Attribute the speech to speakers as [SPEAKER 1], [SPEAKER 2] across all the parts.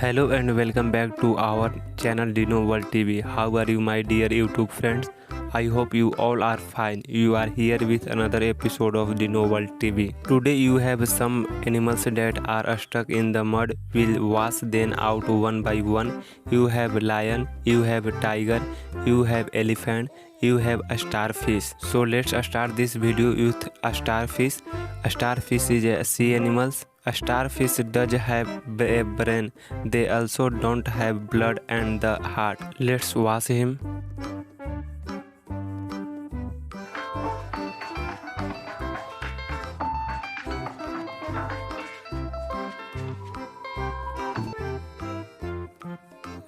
[SPEAKER 1] Hello and welcome back to our channel Dino World TV. How are you, my dear YouTube friends? I hope you all are fine. You are here with another episode of Dino World TV. Today you have some animals that are stuck in the mud. We'll wash them out one by one. You have lion, you have tiger, you have elephant, you have a starfish. So let's start this video with a starfish. A starfish is a sea animal. A starfish does have a brain. They also don't have blood and the heart. Let's wash him.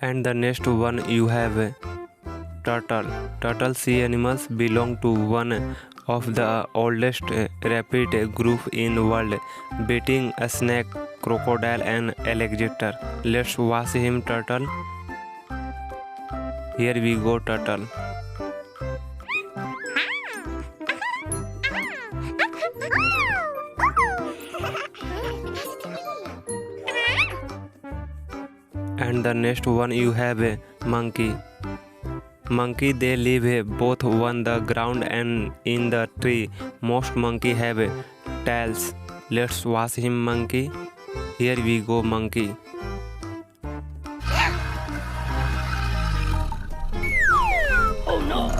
[SPEAKER 1] And the next one you have a turtle. Turtle sea animals belong to one of the oldest rapid group in the world, beating a snake, crocodile and alligator. Let's wash him, turtle. Here we go, turtle. And the next one you have a monkey. Monkey, they live both on the ground and in the tree. Most monkey have tails. Let's wash him, monkey. Here we go, monkey.
[SPEAKER 2] Oh no!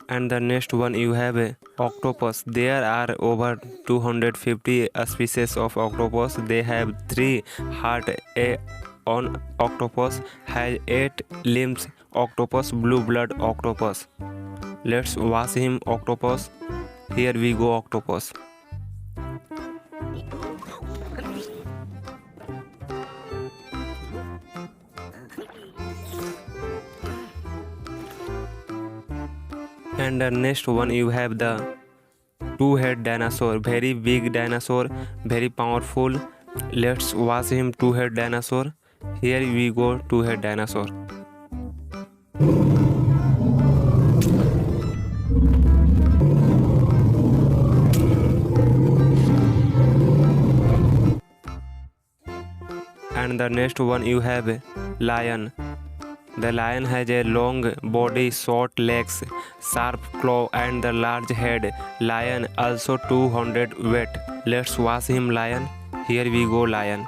[SPEAKER 1] And the next one you have a octopus. There are over 250 species of octopus. They have 3 hearts. On octopus has 8 limbs. Octopus, blue blood octopus. Let's wash him, octopus. Here we go, octopus. And the next one you have the two-head dinosaur. Very big dinosaur, very powerful. Let's wash him, two-head dinosaur. Here we go, two-head dinosaur. And the next one you have a lion. The lion has a long body, short legs, sharp claw and the large head. Lion also 200 weight. Let's wash him, lion. Here we go, lion.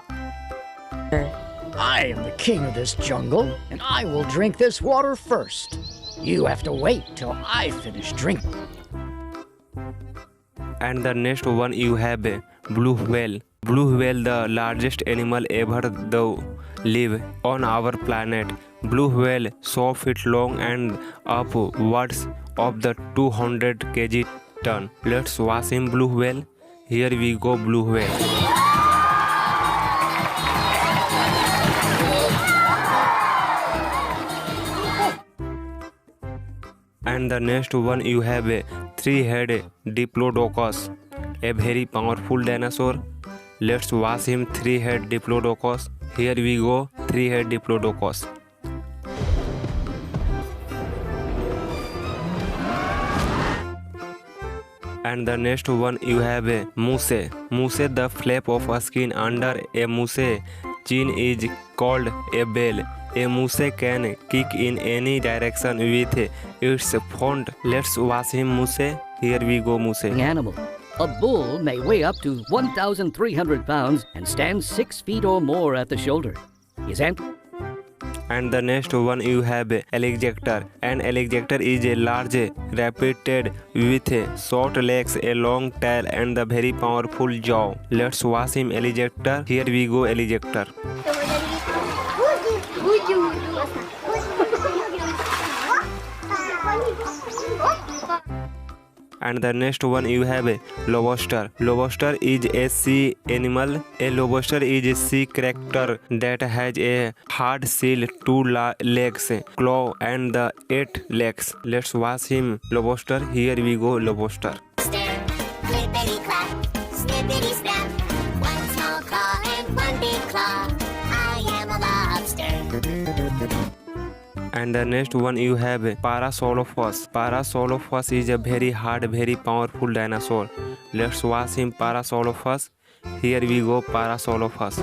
[SPEAKER 2] I am the king of this jungle, and I will drink this water first. You have to wait till I finish drinking.
[SPEAKER 1] And the next one you have a blue whale. Blue whale, the largest animal ever to live on our planet. Blue whale 4 feet long and upwards of the 200 kg ton. Let's wash him, blue whale. Here we go, blue whale. And the next one you have a 3-head diplodocus, a very powerful dinosaur. Let's wash him, 3-head diplodocus. Here we go, 3-head diplodocus. And the next one you have a moose. Moose, the flap of a skin under a moose chin is called a bell. A moose can kick in any direction with its front. Let's wash him, moose. Here we go, moose.
[SPEAKER 3] Animal. A bull may weigh up to 1,300 pounds and stand 6 feet or more at the shoulder. His
[SPEAKER 1] And the next one you have alligator. An alligator is a large reptile with short legs, a long tail and a very powerful jaw. Let's wash him, alligator. Here we go, alligator. And the next one you have a lobster. Lobster is a sea animal. A lobster is a sea character that has a hard shell, 2 legs, claw and the 8 legs. Let's wash him, lobster. Here we go, lobster.
[SPEAKER 4] Flippity clap, snippity snap, one small claw and one big claw. I am a lobster.
[SPEAKER 1] And the next one you have Parasaurolophus. Parasaurolophus is a very hard, very powerful dinosaur. Let's watch him Parasaurolophus. Here we go Parasaurolophus.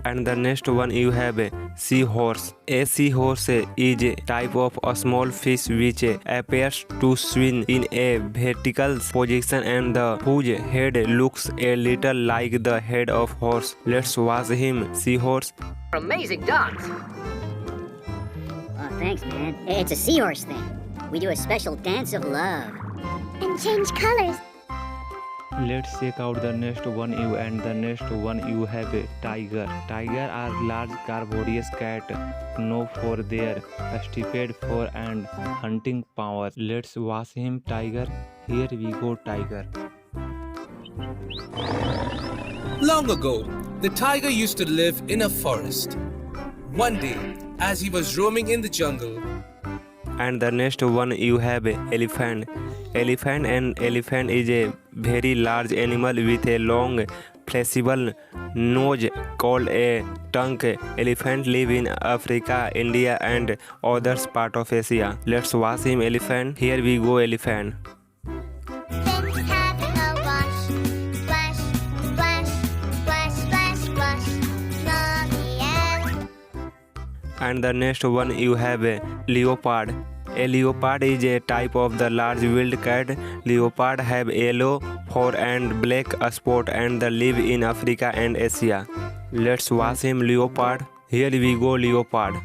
[SPEAKER 1] And the next one you have a seahorse. A seahorse is a type of a small fish which appears to swim in a vertical position and whose head looks a little like the head of horse. Let's watch him seahorse.
[SPEAKER 3] Amazing dogs.
[SPEAKER 5] Oh, thanks, man. It's a seahorse thing. We do a special dance of love.
[SPEAKER 4] And change colors.
[SPEAKER 1] Let's check out the next one you and the next one you have a tiger. Tiger are large carnivorous cat known for their stupid fur and hunting power. Let's watch him tiger. Here we go tiger.
[SPEAKER 6] Long ago, the tiger used to live in a forest. One day, as he was roaming in the jungle,
[SPEAKER 1] And the next one you have a elephant. Elephant is a very large animal with a long flexible nose called a trunk. Elephant live in Africa, India and other part of Asia. Let's watch him elephant. Here we go elephant.
[SPEAKER 4] Things having a wash. Splash, splash, splash, splash, splash. Mommy and
[SPEAKER 1] And the next one you have a leopard. A leopard is a type of the large wild cat. Leopard have yellow fur and black spot and they live in Africa and Asia. Let's watch him leopard. Here we go leopard.